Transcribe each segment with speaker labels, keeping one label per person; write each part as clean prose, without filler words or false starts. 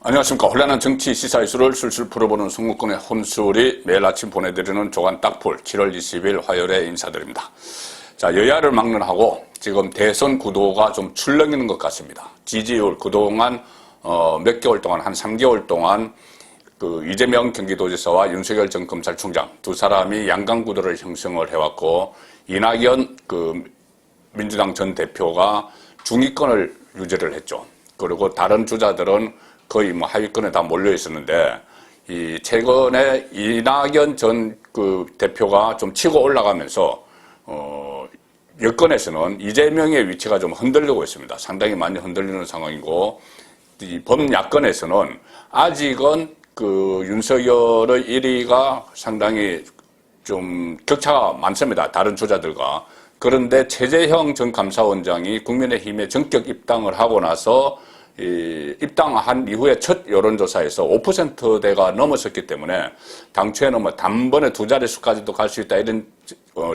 Speaker 1: 안녕하십니까. 혼란한 정치 시사 이슈를 술술 풀어보는 송무권의 혼술이 매일 아침 보내드리는 조간 딱풀 7월 20일 화요일에 인사드립니다. 자, 여야를 막론하고 지금 대선 구도가 좀 출렁이는 것 같습니다. 지지율 그동안 몇 개월 동안 한 3개월 동안 그 이재명 경기도지사와 윤석열 전 검찰총장 두 사람이 양강 구도를 형성을 해왔고, 이낙연 그 민주당 전 대표가 중위권을 유지를 했죠. 그리고 다른 주자들은 거의 뭐 하위권에 다 몰려 있었는데, 이 최근에 이낙연 전 그 대표가 좀 치고 올라가면서 여권에서는 이재명의 위치가 좀 흔들리고 있습니다. 상당히 많이 흔들리는 상황이고, 이 범야권에서는 아직은 그 윤석열의 1위가 상당히 좀 격차가 많습니다. 다른 주자들과. 그런데 최재형 전 감사원장이 국민의힘에 전격 입당을 하고 나서 입당한 이후에 첫 여론조사에서 5%대가 넘었었기 때문에 당초에는 뭐 단번에 두 자릿수까지도 갈 수 있다 이런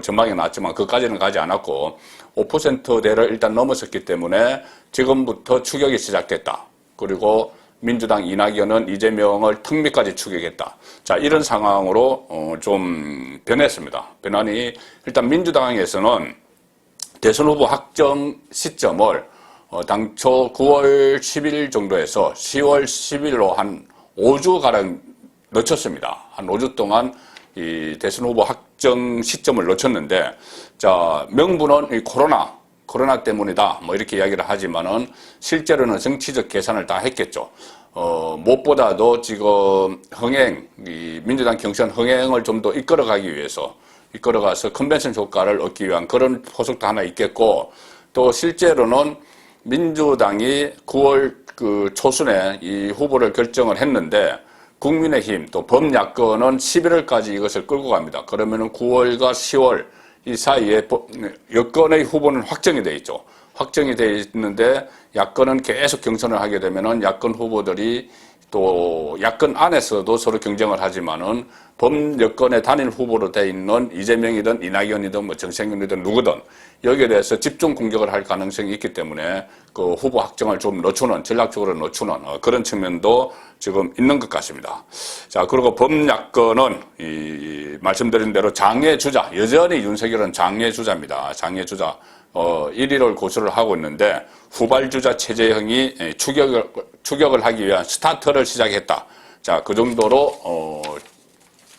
Speaker 1: 전망이 나왔지만 그까지는 가지 않았고 5%대를 일단 넘었었기 때문에 지금부터 추격이 시작됐다. 그리고 민주당 이낙연은 이재명을 턱밑까지 추격했다. 자, 이런 상황으로 좀 변했습니다. 변하니 일단 민주당에서는 대선 후보 확정 시점을 당초 9월 10일 정도에서 10월 10일로 한 5주가량 늦췄습니다. 한 5주 동안 이 대선 후보 확정 시점을 늦췄는데, 자, 명분은 이 코로나 때문이다. 뭐 이렇게 이야기를 하지만은 실제로는 정치적 계산을 다 했겠죠. 무엇보다도 지금 이 민주당 경선 흥행을 좀 더 이끌어가기 위해서 이끌어가서 컨벤션 효과를 얻기 위한 그런 포석도 하나 있겠고, 또 실제로는 민주당이 9월 그 초순에 이 후보를 결정을 했는데 국민의힘 또 범야권은 11월까지 이것을 끌고 갑니다. 그러면은 9월과 10월 이 사이에 여권의 후보는 확정이 돼 있죠. 확정이 돼 있는데 야권은 계속 경선을 하게 되면은 야권 후보들이 또 야권 안에서도 서로 경쟁을 하지만은 범여권의 단일 후보로 돼 있는 이재명이든 이낙연이든 뭐 정세균이든 누구든 여기에 대해서 집중 공격을 할 가능성이 있기 때문에 그 후보 확정을 좀 늦추는, 전략적으로 늦추는 그런 측면도 지금 있는 것 같습니다. 자, 그리고 범야권은 말씀드린 대로 장애 주자, 여전히 윤석열은 장애 주자입니다. 장애 주자. 1위를 고수를 하고 있는데 후발주자 최재형이 추격을 하기 위한 스타트를 시작했다. 자, 그 정도로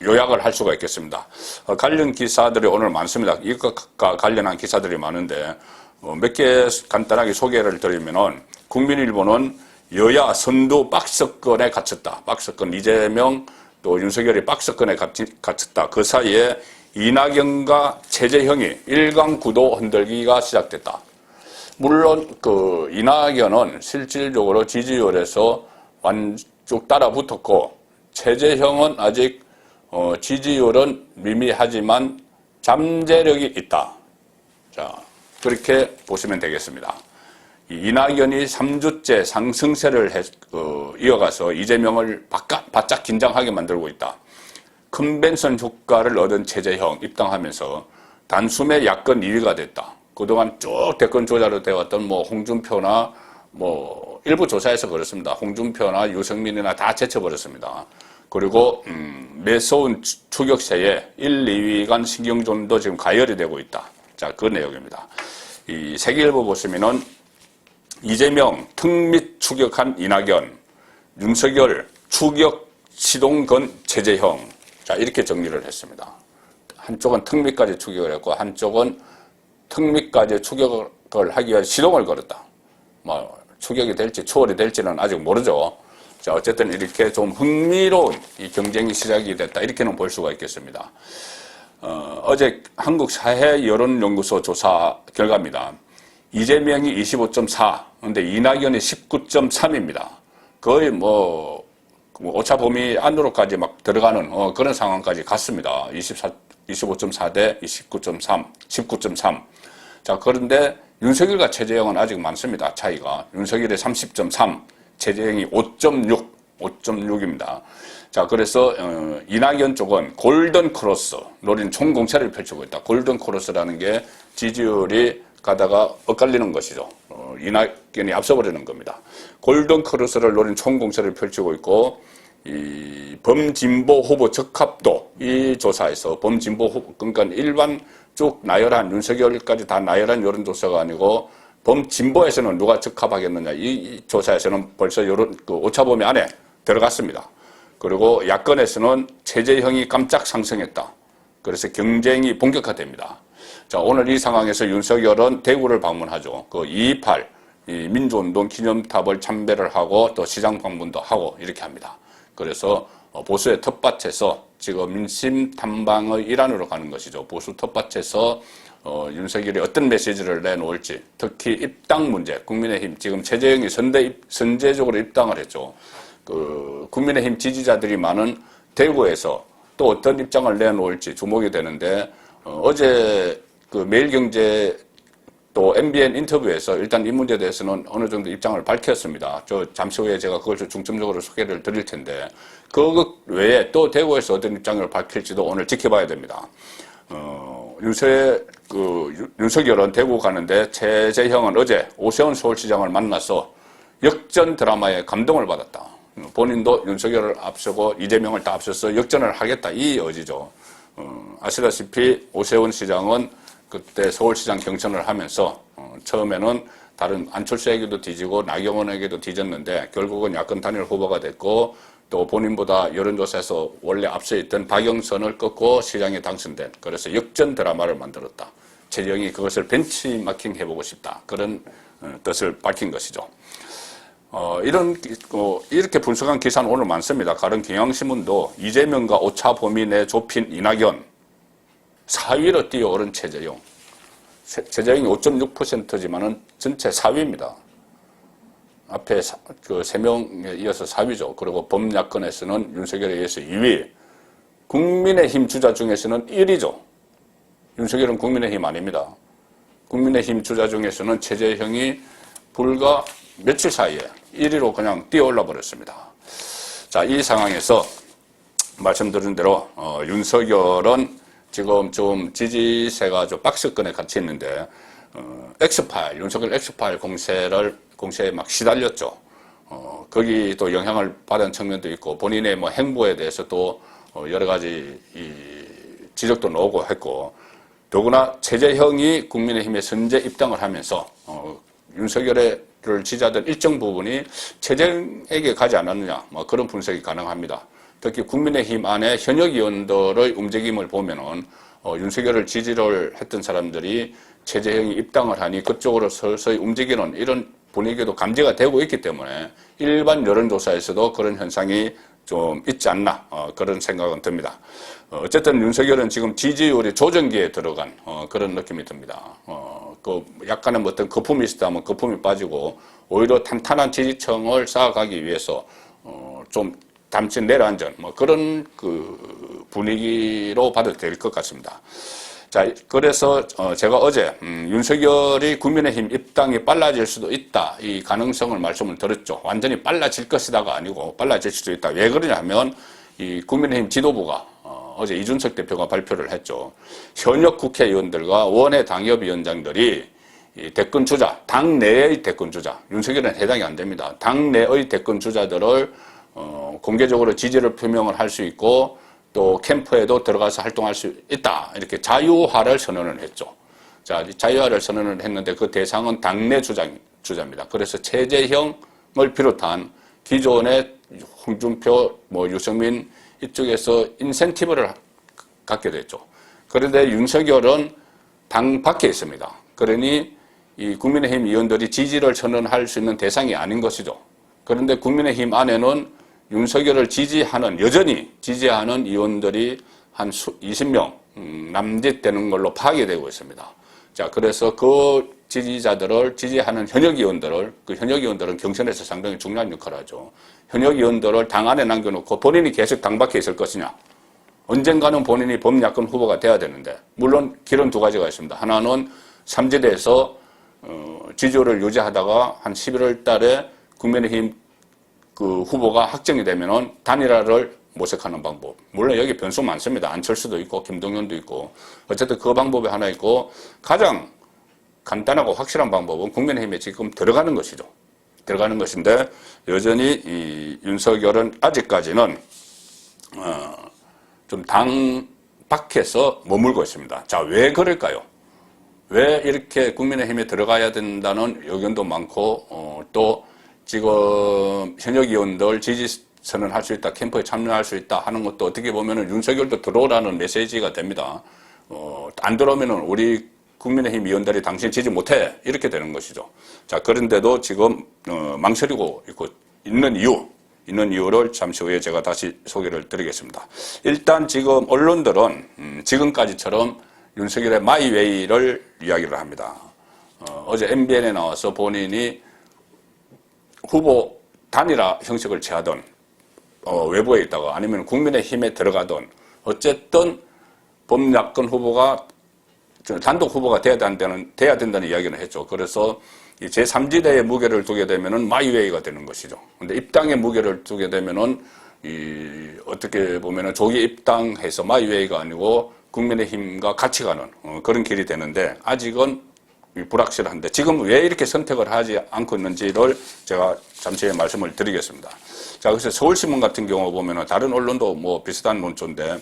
Speaker 1: 요약을 할 수가 있겠습니다. 관련 기사들이 오늘 많습니다. 이것과 관련한 기사들이 많은데 몇 개 간단하게 소개를 드리면은 국민일보는 여야 선두 박스권에 갇혔다. 박스권 이재명 또 윤석열이 박스권에 갇혔다. 그 사이에 이낙연과 최재형이 일강 구도 흔들기가 시작됐다. 물론 그 이낙연은 실질적으로 지지율에서 완쭉 따라붙었고 최재형은 아직 지지율은 미미하지만 잠재력이 있다. 자, 그렇게 보시면 되겠습니다. 이낙연이 3주째 상승세를 이어가서 이재명을 바짝 긴장하게 만들고 있다. 컨벤션 효과를 얻은 최재형 입당하면서 단숨에 야권 2위가 됐다. 그동안 쭉 대권 조자로 되었던 뭐 홍준표나 뭐 일부 조사에서 그렇습니다. 홍준표나 유승민이나 다 제쳐버렸습니다. 그리고 매서운 추격세에 1, 2위 간 신경전도 지금 가열이 되고 있다. 자, 그 내용입니다. 이 세계일보 보시면은 이재명 턱밑 추격한 이낙연, 윤석열 추격 시동건 최재형. 자, 이렇게 정리를 했습니다. 한쪽은 턱밑까지 추격을 했고 한쪽은 턱밑까지 추격을 하기 위해 시동을 걸었다. 뭐 추격이 될지 추월이 될지는 아직 모르죠. 자, 어쨌든 이렇게 좀 흥미로운 이 경쟁이 시작이 됐다. 이렇게는 볼 수가 있겠습니다. 어제 한국사회여론연구소 조사 결과입니다. 이재명이 25.4, 근데 이낙연이 19.3입니다. 거의 뭐 오차 범위 안으로까지 막 들어가는 그런 상황까지 갔습니다. 25.4 대 29.3, 19.3. 자, 그런데 윤석열과 최재형은 아직 많습니다. 차이가. 윤석열이 30.3, 최재형이 5.6입니다. 자, 그래서 이낙연 쪽은 골든 크로스 노린 총공세를 펼치고 있다. 골든 크로스라는 게 지지율이 가다가 엇갈리는 것이죠. 이낙연이 앞서버리는 겁니다. 골든 크로스를 노린 총공세를 펼치고 있고, 이 범진보 후보 적합도, 이 조사에서 범진보 후보, 그러니까 일반 쭉 나열한 윤석열까지 다 나열한 여론조사가 아니고 범진보에서는 누가 적합하겠느냐, 이 조사에서는 벌써 오차범위 안에 들어갔습니다. 그리고 야권에서는 최재형이 깜짝 상승했다. 그래서 경쟁이 본격화됩니다. 자, 오늘 이 상황에서 윤석열은 대구를 방문하죠. 그 2.28 민주운동 기념탑을 참배를 하고 또 시장 방문도 하고 이렇게 합니다. 그래서 보수의 텃밭에서 지금 민심 탐방의 일환으로 가는 것이죠. 보수 텃밭에서 윤석열이 어떤 메시지를 내놓을지, 특히 입당 문제, 국민의힘 지금 최재형이 선제적으로 입당을 했죠. 그 국민의힘 지지자들이 많은 대구에서 또 어떤 입장을 내놓을지 주목이 되는데, 어제 그 매일경제 또 MBN 인터뷰에서 일단 이 문제에 대해서는 어느 정도 입장을 밝혔습니다. 잠시 후에 제가 그걸 좀 중점적으로 소개를 드릴 텐데, 그 외에 또 대구에서 어떤 입장을 밝힐지도 오늘 지켜봐야 됩니다. 윤석열은 대구 가는데 최재형은 어제 오세훈 서울시장을 만나서 역전 드라마에 감동을 받았다. 본인도 윤석열을 앞서고 이재명을 다 앞서서 역전을 하겠다, 이 의지죠. 아시다시피 오세훈 시장은 그때 서울시장 경선을 하면서 처음에는 다른 안철수에게도 뒤지고 나경원에게도 뒤졌는데 결국은 야권 단일 후보가 됐고, 또 본인보다 여론조사에서 원래 앞서 있던 박영선을 꺾고 시장에 당선된, 그래서 역전 드라마를 만들었다. 최재형이 그것을 벤치마킹 해보고 싶다. 그런 뜻을 밝힌 것이죠. 이렇게 분석한 기사는 오늘 많습니다. 다른 경향신문도 이재명과 오차 범위 내 좁힌 이낙연, 4위로 뛰어오른 최재형. 최재형이 5.6%지만은 전체 4위입니다. 앞에 그 3명에 이어서 4위죠. 그리고 범야권에서는 윤석열에 의해서 2위. 국민의힘 주자 중에서는 1위죠. 윤석열은 국민의힘 아닙니다. 국민의힘 주자 중에서는 최재형이 불과 며칠 사이에 1위로 그냥 뛰어올라 버렸습니다. 자, 이 상황에서 말씀드린 대로 윤석열은 지금 좀 지지세가 좀 박스권에 갇혀 있는데, 엑스파일, 윤석열 엑스파일 공세에 막 시달렸죠. 거기 또 영향을 받은 측면도 있고, 본인의 뭐 행보에 대해서 또 여러 가지 지적도 나오고 했고, 더구나 최재형이 국민의힘에 선제 입당을 하면서 윤석열을 지지하던 일정 부분이 최재형에게 가지 않았느냐, 뭐 그런 분석이 가능합니다. 특히 국민의힘 안에 현역 의원들의 움직임을 보면은 윤석열을 지지를 했던 사람들이 최재형이 입당을 하니 그쪽으로 서서히 움직이는 이런 분위기도 감지가 되고 있기 때문에 일반 여론조사에서도 그런 현상이 좀 있지 않나, 그런 생각은 듭니다. 어쨌든 윤석열은 지금 지지율이 조정기에 들어간 그런 느낌이 듭니다. 그 약간의 어떤 거품이 있다면 거품이 빠지고 오히려 탄탄한 지지층을 쌓아가기 위해서 좀 잠시 내려앉은 뭐 그런 그 분위기로 봐도 될 것 같습니다. 자, 그래서 제가 어제 윤석열이 국민의힘 입당이 빨라질 수도 있다, 이 가능성을 말씀을 드렸죠. 완전히 빨라질 것이다가 아니고 빨라질 수도 있다. 왜 그러냐 하면 이 국민의힘 지도부가 어제 이준석 대표가 발표를 했죠. 현역 국회의원들과 원외 당협위원장들이 이 대권 주자, 당 내의 대권 주자, 윤석열은 해당이 안 됩니다. 당 내의 대권 주자들을 공개적으로 지지를 표명을 할 수 있고 또 캠프에도 들어가서 활동할 수 있다, 이렇게 자유화를 선언을 했죠. 자, 자유화를 선언을 했는데 그 대상은 당내 주자입니다. 그래서 최재형을 비롯한 기존의 홍준표, 유승민 이쪽에서 인센티브를 갖게 됐죠. 그런데 윤석열은 당 밖에 있습니다. 그러니 이 국민의힘 의원들이 지지를 선언할 수 있는 대상이 아닌 것이죠. 그런데 국민의힘 안에는 윤석열을 여전히 지지하는 의원들이 한 20명 남짓 되는 걸로 파악이 되고 있습니다. 자, 그래서 그 지지자들을 지지하는 현역 의원들을, 그 현역 의원들은 경선에서 상당히 중요한 역할을 하죠. 현역 의원들을 당 안에 남겨놓고 본인이 계속 당 밖에 있을 것이냐. 언젠가는 본인이 범야권 후보가 돼야 되는데, 물론 길은 두 가지가 있습니다. 하나는 삼지대에서 지지율을 유지하다가 한 11월 달에 국민의힘 그 후보가 확정이 되면은 단일화를 모색하는 방법. 물론 여기 변수 많습니다. 안철수도 있고 김동연도 있고. 어쨌든 그 방법이 하나 있고, 가장 간단하고 확실한 방법은 국민의힘에 지금 들어가는 것이죠. 들어가는 것인데 여전히 이 윤석열은 아직까지는 좀 당 밖에서 머물고 있습니다. 자, 왜 그럴까요? 왜 이렇게 국민의힘에 들어가야 된다는 의견도 많고 또 지금 현역 의원들 지지 선언할 수 있다, 캠프에 참여할 수 있다 하는 것도 어떻게 보면은 윤석열도 들어오라는 메시지가 됩니다. 안 들어오면은 우리 국민의힘 의원들이 당신 지지 못해 이렇게 되는 것이죠. 자, 그런데도 지금 망설이고 있는 이유를 잠시 후에 제가 다시 소개를 드리겠습니다. 일단 지금 언론들은 지금까지처럼 윤석열의 마이웨이를 이야기를 합니다. 어제 MBN에 나와서 본인이 후보 단일화 형식을 취하던 외부에 있다가 아니면 국민의힘에 들어가던 어쨌든 범야권 후보가 단독 후보가 돼야 된다는 이야기를 했죠. 그래서 제3지대의 무게를 두게 되면은 마이웨이가 되는 것이죠. 근데 입당의 무게를 두게 되면은 어떻게 보면은 조기 입당해서 마이웨이가 아니고 국민의힘과 같이 가는 그런 길이 되는데 아직은 불확실한데 지금 왜 이렇게 선택을 하지 않고 있는지를 제가 잠시 후에 말씀을 드리겠습니다. 자, 그래서 서울신문 같은 경우 보면은 다른 언론도 뭐 비슷한 논조인데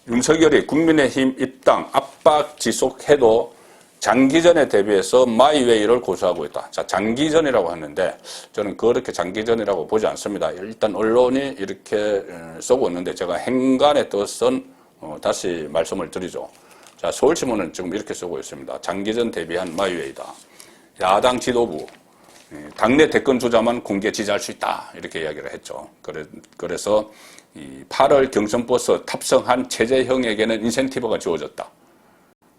Speaker 1: 윤석열이 국민의힘 입당 압박 지속해도 장기전에 대비해서 마이웨이를 고수하고 있다. 자, 장기전이라고 하는데 저는 그렇게 장기전이라고 보지 않습니다. 일단 언론이 이렇게 쓰고 있는데 제가 행간의 뜻은 다시 말씀을 드리죠. 자, 서울신문은 지금 이렇게 쓰고 있습니다. 장기전 대비한 마이웨이다. 야당 지도부, 당내 대권 주자만 공개 지지할 수 있다. 이렇게 이야기를 했죠. 그래서 8월 경선버스 탑승한 최재형에게는 인센티브가 주어졌다.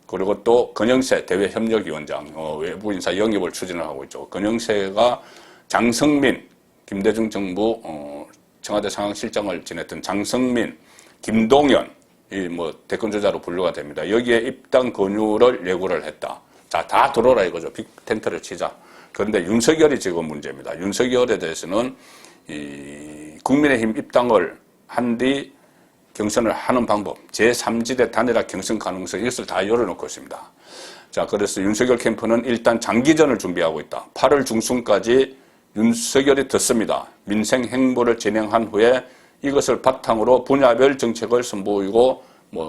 Speaker 1: 그리고 또 건영세 대외협력위원장 외부 인사 영입을 추진을 하고 있죠. 건영세가 장성민, 김대중 정부 청와대 상황실장을 지냈던 장성민, 김동연 이 대권주자로 분류가 됩니다. 여기에 입당 권유를 예고를 했다. 자, 다 들어오라 이거죠. 빅텐트를 치자. 그런데 윤석열이 지금 문제입니다. 윤석열에 대해서는 국민의힘 입당을 한 뒤 경선을 하는 방법, 제3지대 단일화 경선 가능성 이것을 다 열어놓고 있습니다. 자, 그래서 윤석열 캠프는 일단 장기전을 준비하고 있다. 8월 중순까지 윤석열이 듣습니다. 민생 행보를 진행한 후에 이것을 바탕으로 분야별 정책을 선보이고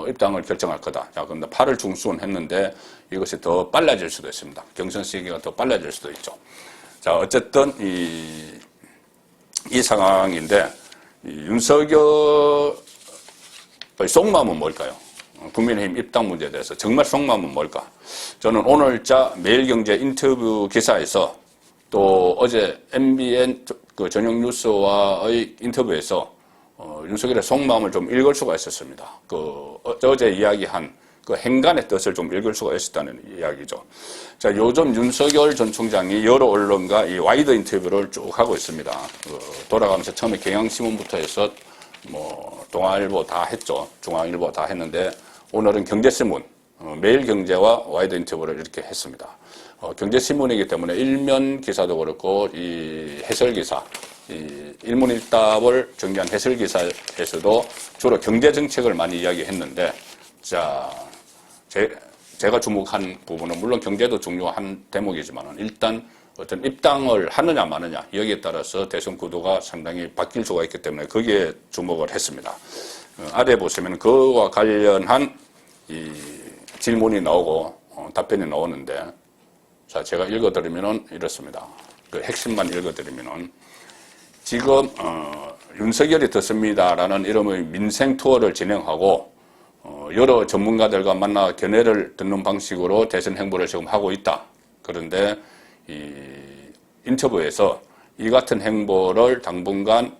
Speaker 1: 입당을 결정할 거다. 자, 그런데 8월 중순 했는데 이것이 더 빨라질 수도 있습니다. 경선 시기가 더 빨라질 수도 있죠. 자, 어쨌든 이 상황인데 윤석열의 속마음은 뭘까요? 국민의힘 입당 문제에 대해서 정말 속마음은 뭘까? 저는 오늘자 매일경제 인터뷰 기사에서 또 어제 MBN 저녁 뉴스와의 인터뷰에서 윤석열의 속마음을 좀 읽을 수가 있었습니다. 어제 이야기한 행간의 뜻을 좀 읽을 수가 있었다는 이야기죠. 자, 요즘 윤석열 전 총장이 여러 언론과 이 와이드 인터뷰를 쭉 하고 있습니다. 돌아가면서 처음에 경향신문부터 해서 동아일보 다 했죠. 중앙일보 다 했는데 오늘은 경제신문, 매일경제와 와이드 인터뷰를 이렇게 했습니다. 경제신문이기 때문에 일면 기사도 그렇고 이 해설기사, 이 일문일답을 정리한 해설기사에서도 주로 경제정책을 많이 이야기했는데 자, 제가 주목한 부분은 물론 경제도 중요한 대목이지만 일단 어떤 입당을 하느냐 마느냐 여기에 따라서 대선 구도가 상당히 바뀔 수가 있기 때문에 거기에 주목을 했습니다. 아래 보시면 그와 관련한 이 질문이 나오고 답변이 나오는데 자, 제가 읽어드리면은 이렇습니다. 그 핵심만 읽어드리면은 지금 윤석열이 듣습니다라는 이름의 민생 투어를 진행하고 여러 전문가들과 만나 견해를 듣는 방식으로 대선 행보를 지금 하고 있다. 그런데 이 인터뷰에서 이 같은 행보를 당분간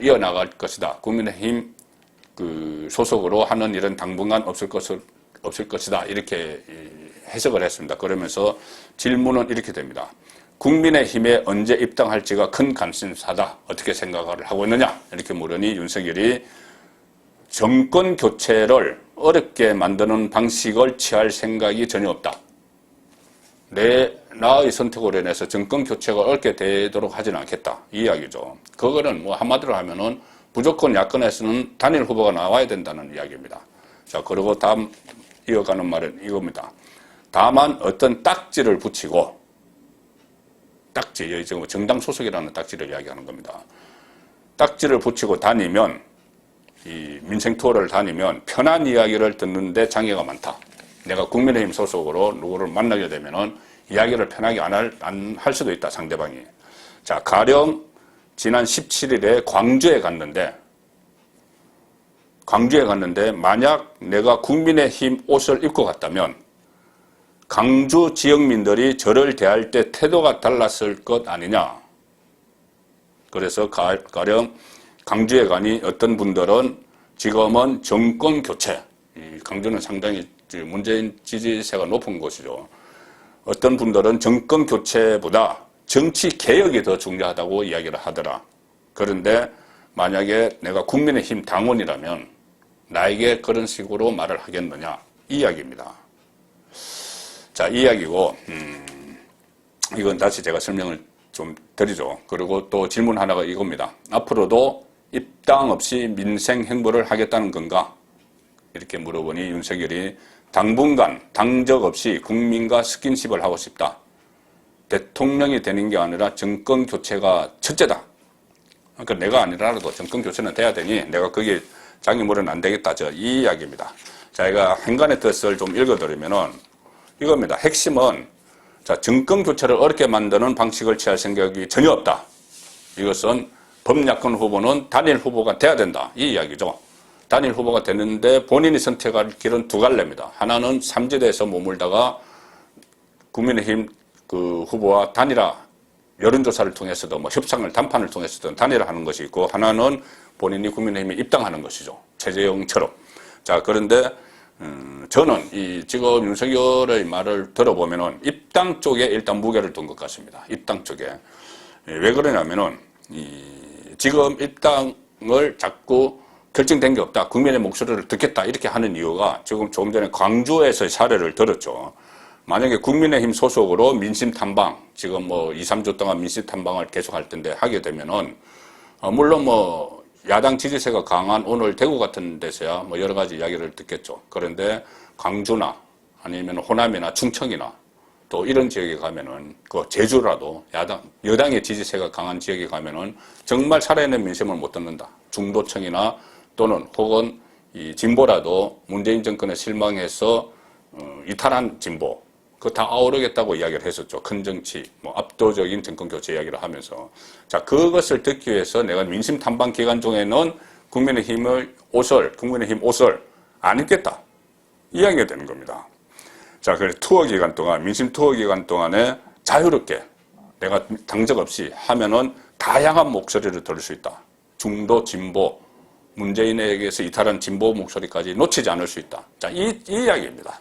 Speaker 1: 이어나갈 것이다. 국민의힘 소속으로 하는 일은 당분간 없을 것이다. 이렇게 해석을 했습니다. 그러면서 질문은 이렇게 됩니다. 국민의힘에 언제 입당할지가 큰 관심사다. 어떻게 생각을 하고 있느냐? 이렇게 물으니 윤석열이 정권 교체를 어렵게 만드는 방식을 취할 생각이 전혀 없다. 나의 선택으로 인해서 정권 교체가 어렵게 되도록 하지는 않겠다. 이 이야기죠. 그거는 한마디로 하면은 무조건 야권에서는 단일 후보가 나와야 된다는 이야기입니다. 자, 그리고 다음 이어가는 말은 이겁니다. 다만 어떤 딱지를 붙이고, 딱지, 여기 지금 정당 소속이라는 딱지를 이야기하는 겁니다. 딱지를 붙이고 다니면, 이 민생 투어를 다니면 편한 이야기를 듣는데 장애가 많다. 내가 국민의힘 소속으로 누구를 만나게 되면은 이야기를 편하게 안 할 수도 있다, 상대방이. 자, 가령 지난 17일에 광주에 갔는데 만약 내가 국민의힘 옷을 입고 갔다면 광주 지역민들이 저를 대할 때 태도가 달랐을 것 아니냐. 그래서 가령 광주에 가니 어떤 분들은 지금은 정권 교체, 광주는 상당히 문재인 지지세가 높은 곳이죠. 어떤 분들은 정권 교체보다 정치 개혁이 더 중요하다고 이야기를 하더라. 그런데 만약에 내가 국민의힘 당원이라면 나에게 그런 식으로 말을 하겠느냐, 이 이야기입니다. 자, 이 이야기고, 이건 다시 제가 설명을 좀 드리죠. 그리고 또 질문 하나가 이겁니다. 앞으로도 입당 없이 민생 행보를 하겠다는 건가? 이렇게 물어보니 윤석열이 당분간 당적 없이 국민과 스킨십을 하고 싶다. 대통령이 되는 게 아니라 정권 교체가 첫째다. 그러니까 내가 아니라도 정권 교체는 돼야 되니 내가 거기에 장애물은 안 되겠다. 이 이야기입니다. 제가 행간의 뜻을 좀 읽어드리면은 이겁니다. 핵심은 자, 정권 교체를 어렵게 만드는 방식을 취할 생각이 전혀 없다. 이것은 범야권 후보는 단일 후보가 돼야 된다. 이 이야기죠. 단일 후보가 되는데 본인이 선택할 길은 두 갈래입니다. 하나는 삼지대에서 머물다가 국민의힘 그 후보와 단일화, 여론조사를 통해서도 뭐 협상을 담판을 통해서든 단일화 하는 것이 있고, 하나는 본인이 국민의힘에 입당하는 것이죠. 최재형처럼. 자, 그런데 저는 지금 윤석열의 말을 들어보면은 입당 쪽에 일단 무게를 둔 것 같습니다. 입당 쪽에. 왜 그러냐면은 지금 입당을 자꾸 결정된 게 없다. 국민의 목소리를 듣겠다. 이렇게 하는 이유가 지금 조금 전에 광주에서의 사례를 들었죠. 만약에 국민의힘 소속으로 민심 탐방, 지금 뭐 2, 3주 동안 민심 탐방을 계속 할 텐데 하게 되면은, 물론 뭐 야당 지지세가 강한 오늘 대구 같은 데서야 뭐 여러 가지 이야기를 듣겠죠. 그런데 광주나 아니면 호남이나 충청이나 또 이런 지역에 가면은 그 제주라도 여당의 지지세가 강한 지역에 가면은 정말 살아있는 민심을 못 듣는다. 중도층이나 또는 혹은 이 진보라도 문재인 정권에 실망해서 이탈한 진보, 그거 다 아우르겠다고 이야기를 했었죠. 큰 정치, 뭐 압도적인 정권 교체 이야기를 하면서. 자, 그것을 듣기 위해서 내가 민심 탐방 기간 중에는 국민의힘 옷을 안 입겠다. 이야기가 되는 겁니다. 자, 그래서 투어 기간 동안, 민심 투어 기간 동안에 자유롭게 내가 당적 없이 하면은 다양한 목소리를 들을 수 있다. 중도, 진보, 문재인에게서 이탈한 진보 목소리까지 놓치지 않을 수 있다. 자, 이 이야기입니다.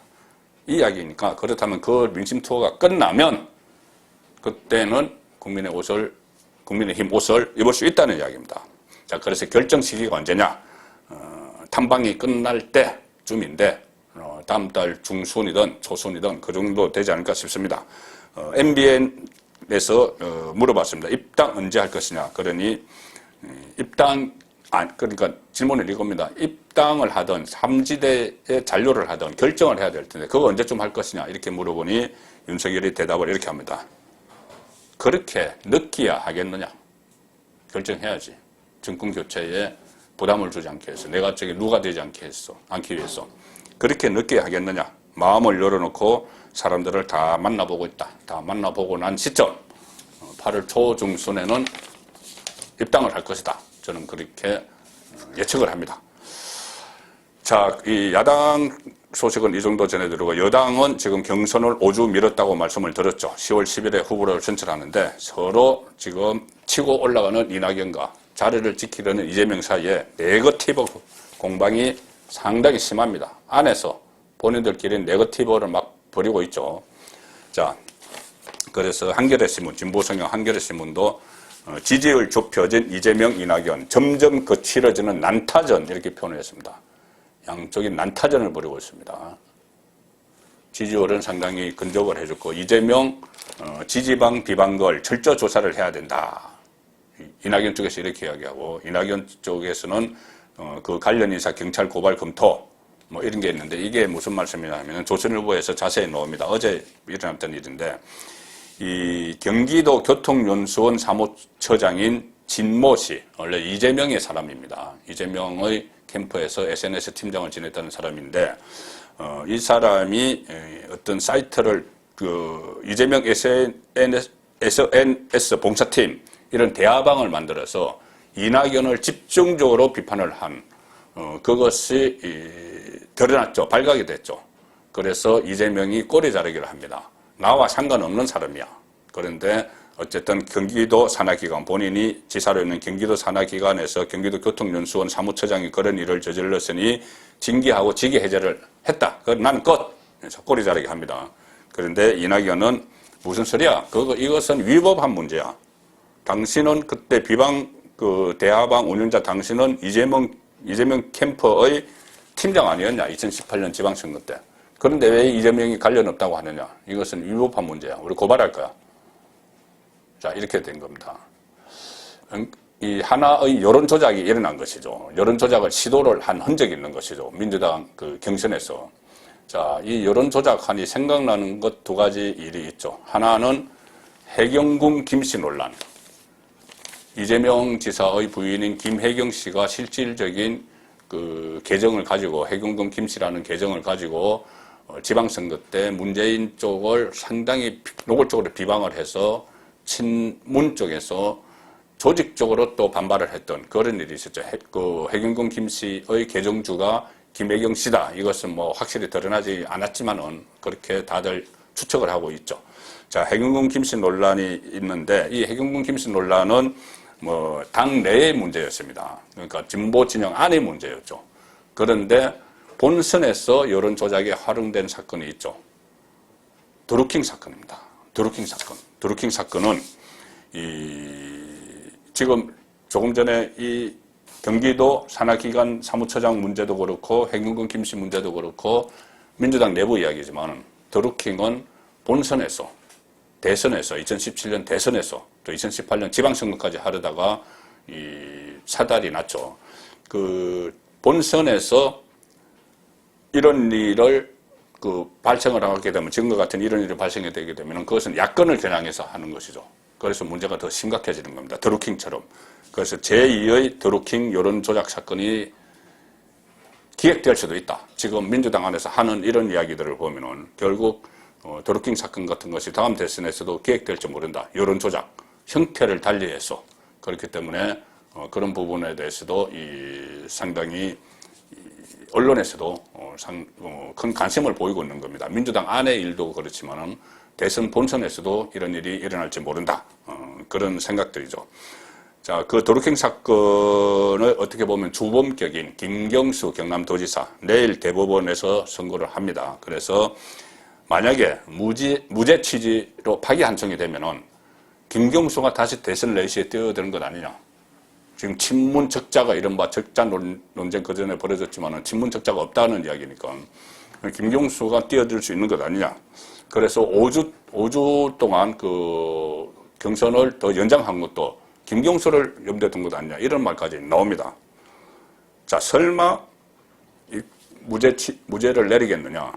Speaker 1: 이 이야기니까 그렇다면 그 민심 투어가 끝나면 그때는 국민의힘 옷을 입을 수 있다는 이야기입니다. 자, 그래서 결정 시기가 언제냐? 탐방이 끝날 때쯤인데 다음 달 중순이든 초순이든 그 정도 되지 않을까 싶습니다. MBN에서 물어봤습니다. 입당 언제 할 것이냐? 그러니 그러니까 질문을 이겁니다. 입당을 하든 삼지대에 잔류를 하든 결정을 해야 될 텐데 그거 언제쯤 할 것이냐 이렇게 물어보니 윤석열이 대답을 이렇게 합니다. 그렇게 늦기야 하겠느냐? 결정해야지. 정권 교체에 부담을 주지 않게 해서 내가 누가 되지 않기 위해서 그렇게 늦게 하겠느냐? 마음을 열어놓고 사람들을 다 만나보고 있다. 다 만나보고 난 시점 8월 초중순에는 입당을 할 것이다. 저는 그렇게 예측을 합니다. 자, 이 야당 소식은 이 정도 전해드리고 여당은 지금 경선을 5주 미뤘다고 말씀을 드렸죠. 10월 10일에 후보를 선출하는데 서로 지금 치고 올라가는 이낙연과 자리를 지키려는 이재명 사이에 네거티브 공방이 상당히 심합니다. 안에서 본인들끼리 네거티브를 막 벌이고 있죠. 자, 그래서 한겨레 신문, 진보성향 한겨레 신문도 지지율 좁혀진 이재명, 이낙연, 점점 거칠어지는 난타전 이렇게 표현을 했습니다. 양쪽이 난타전을 벌이고 있습니다. 지지율은 상당히 근접을 해줬고 이재명 지지방 비방걸 철저 조사를 해야 된다. 이낙연 쪽에서 이렇게 이야기하고 이낙연 쪽에서는 그 관련 인사 경찰 고발 검토 뭐 이런 게 있는데 이게 무슨 말씀이냐면 조선일보에서 자세히 나옵니다. 어제 일어났던 일인데 이 경기도 교통연수원 사무처장인 진모 씨, 원래 이재명의 사람입니다. 이재명의 캠프에서 SNS 팀장을 지냈다는 사람인데 이 사람이 어떤 사이트를 그 이재명 SNS 봉사팀 이런 대화방을 만들어서 이낙연을 집중적으로 비판을 한 그것이 드러났죠. 발각이 됐죠. 그래서 이재명이 꼬리 자르기를 합니다. 나와 상관없는 사람이야. 그런데 어쨌든 경기도 산하기관, 본인이 지사로 있는 경기도 산하기관에서 경기도 교통연수원 사무처장이 그런 일을 저질렀으니 징계하고 직위 해제를 했다. 나는 끝. 그래서 꼬리 자르기 합니다. 그런데 이낙연은 무슨 소리야? 이것은 위법한 문제야. 당신은 그때 그 대화방 운영자 당신은 이재명 캠프의 팀장 아니었냐? 2018년 지방선거 때. 그런데 왜 이재명이 관련 없다고 하느냐? 이것은 위법한 문제야. 우리 고발할 거야. 자, 이렇게 된 겁니다. 이 하나의 여론 조작이 일어난 것이죠. 여론 조작을 시도를 한 흔적이 있는 것이죠. 민주당 그 경선에서. 자, 이 여론 조작하니 생각나는 것 두 가지 일이 있죠. 하나는 해경궁 김씨 논란. 이재명 지사의 부인인 김혜경 씨가 실질적인 그 계정을 가지고 해경궁 김씨라는 계정을 가지고 지방선거 때 문재인 쪽을 상당히 노골적으로 비방을 해서 친문 쪽에서 조직적으로 또 반발을 했던 그런 일이 있었죠. 그 해경궁 김씨의 계정주가 김혜경 씨다. 이것은 뭐 확실히 드러나지 않았지만은 그렇게 다들 추측을 하고 있죠. 자, 해경궁 김씨 논란이 있는데 이 해경궁 김씨 논란은 뭐 당 내의 문제였습니다. 그러니까 진보 진영 안의 문제였죠. 그런데 본선에서 여론 조작에 활용된 사건이 있죠. 드루킹 사건입니다. 드루킹 사건. 드루킹 사건은 지금 조금 전에 이 경기도 산하기관 사무처장 문제도 그렇고 해경궁 김씨 문제도 그렇고 민주당 내부 이야기지만 드루킹은 본선에서 대선에서 2017년 대선에서 또 2018년 지방선거까지 하려다가 사달이 났죠. 그 본선에서 이런 일을 발생을 하게 되면 지금과 같은 이런 일이 발생이 되게 되면 그것은 야권을 겨냥해서 하는 것이죠. 그래서 문제가 더 심각해지는 겁니다. 드루킹처럼. 그래서 제2의 드루킹 여론 조작 사건이 기획될 수도 있다. 지금 민주당 안에서 하는 이런 이야기들을 보면은 결국 드루킹 사건 같은 것이 다음 대선에서도 기획될지 모른다. 여론 조작 형태를 달리해서 그렇기 때문에 그런 부분에 대해서도 상당히 언론에서도 큰 관심을 보이고 있는 겁니다. 민주당 안의 일도 그렇지만은 대선 본선에서도 이런 일이 일어날지 모른다. 그런 생각들이죠. 자, 그 드루킹 사건을 어떻게 보면 주범격인 김경수 경남도지사 내일 대법원에서 선고를 합니다. 그래서 만약에 무죄 취지로 파기환송이 되면은 김경수가 다시 대선 레이스에 뛰어드는 것 아니냐. 지금 친문 적자가 이른바 적자 논쟁 그 전에 벌어졌지만은 친문 적자가 없다는 이야기니까 김경수가 뛰어들 수 있는 것 아니냐. 그래서 5주 동안 그 경선을 더 연장한 것도 김경수를 염두에 둔 것 아니냐. 이런 말까지 나옵니다. 자, 설마 무죄를 내리겠느냐.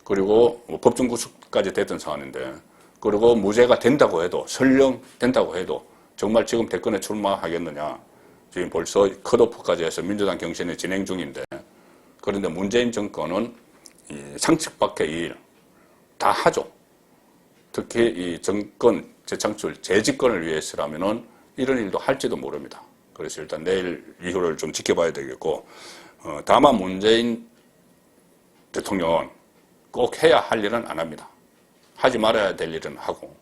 Speaker 1: 그리고 법정 구속까지 됐던 사안인데, 그리고 무죄가 된다고 해도, 설령 된다고 해도, 정말 지금 대권에 출마하겠느냐. 지금 벌써 컷오프까지 해서 민주당 경선이 진행 중인데, 그런데 문재인 정권은 상식 밖의 일 다 하죠. 특히 이 정권 재창출, 재집권을 위해서라면은 이런 일도 할지도 모릅니다. 그래서 일단 내일 이후를 좀 지켜봐야 되겠고, 다만 문재인 대통령은 꼭 해야 할 일은 안 합니다. 하지 말아야 될 일은 하고,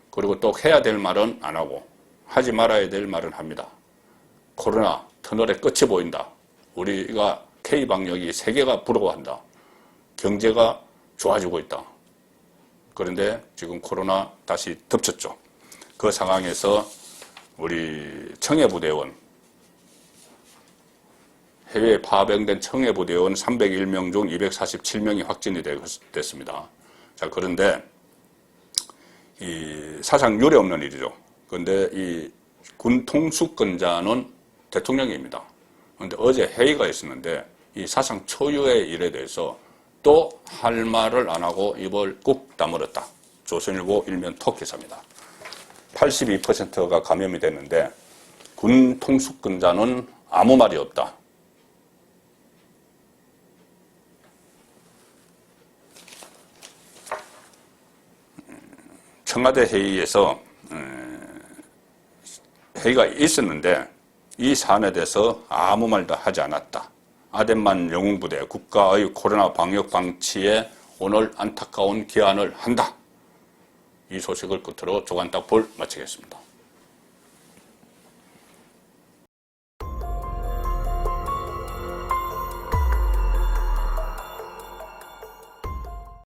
Speaker 1: 그리고 또 해야 될 말은 안 하고, 하지 말아야 될 말은 합니다. 코로나 터널의 끝이 보인다. 우리가 K방역이 세계가 부러워한다. 경제가 좋아지고 있다. 그런데 지금 코로나 다시 덮쳤죠. 그 상황에서 우리 청해부대원, 해외에 파병된 청해부대원 301명 중 247명이 확진이 됐습니다. 자, 그런데 사상 유례 없는 일이죠. 그런데 이 군 통수권자는 대통령입니다. 그런데 어제 회의가 있었는데 이 사상 초유의 일에 대해서 또 할 말을 안 하고 입을 꾹 다물었다. 조선일보 일면 톡기사입니다. 82%가 감염이 됐는데 군 통수권자는 아무 말이 없다. 청와대 회의에서 회의가 있었는데 이 사안에 대해서 아무 말도 하지 않았다. 아덴만 영웅부대 국가의 코로나 방역 방치에 오늘 안타까운 기한을 한다. 이 소식을 끝으로 조간딱볼 마치겠습니다.